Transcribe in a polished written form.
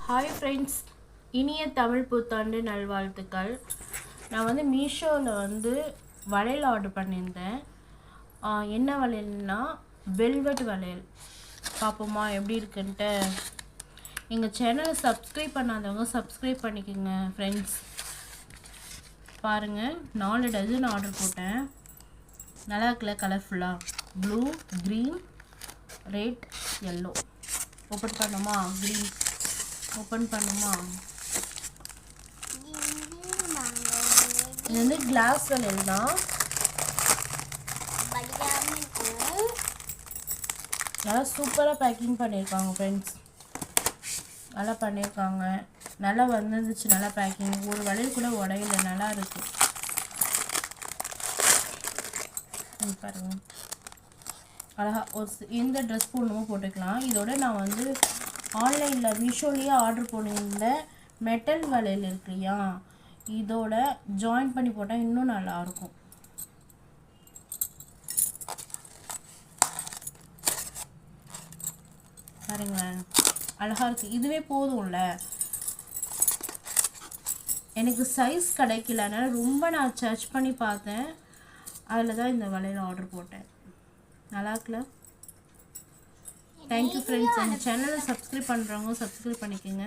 Hi friends, இனிய தமிழ் புத்தாண்டு நல்வாழ்த்துக்கள். நான் வந்து மீஷோவில் வளையல் ஆர்டர் பண்ணியிருந்தேன். என்ன வளையல்னா வெல்வெட் வளையல். பார்ப்போமா எப்படி இருக்குன்ட்டு. எங்கள் சேனலை சப்ஸ்கிரைப் பண்ணாதவங்க சப்ஸ்கிரைப் பண்ணிக்கோங்க ஃப்ரெண்ட்ஸ். பாருங்கள், 4 டஜன் ஆர்டர் போட்டேன். நல்லா இருக்குல்ல, கலர்ஃபுல்லாக blue, green, red, yellow. Open பண்ணுமா? க்ரீன் ஓப்பன் பண்ணுமா? இது வந்து கிளாஸ் வளையல் தான். நல்லா சூப்பராக பேக்கிங் பண்ணியிருக்காங்க ஃப்ரெண்ட்ஸ். நல்லா பண்ணியிருக்காங்க. நல்லா வந்துருந்துச்சு. நல்லா பேக்கிங். ஒரு வளையல் கூட உடையில. நல்லா இருக்கு பாருங்க. அழகா ஒரு எந்த ட்ரெஸ் போடணுமோ போட்டுக்கலாம். இதோட நான் வந்து ஆன்லைனில் மீஷோலேயே ஆர்டர் பண்ணியிருந்தேன். மெட்டல் வளையல் இருக்கு இல்லையா, இதோட ஜாயின் பண்ணி போட்டால் இன்னும் நல்லாயிருக்கும். பாருங்களேன், அழகாக இருக்குது. இதுவே போதும்ல. எனக்கு சைஸ் கிடைக்கலனால ரொம்ப நான் சர்ச் பண்ணி பார்த்தேன். அதில் தான் இந்த வளையல் ஆர்டர் போட்டேன். நல்லா இருக்குல்ல? Thank you friends. எங்கள் சேனலை சப்ஸ்கிரைப் பண்ணுறவங்க சப்ஸ்கிரைப் பண்ணிக்கோங்க.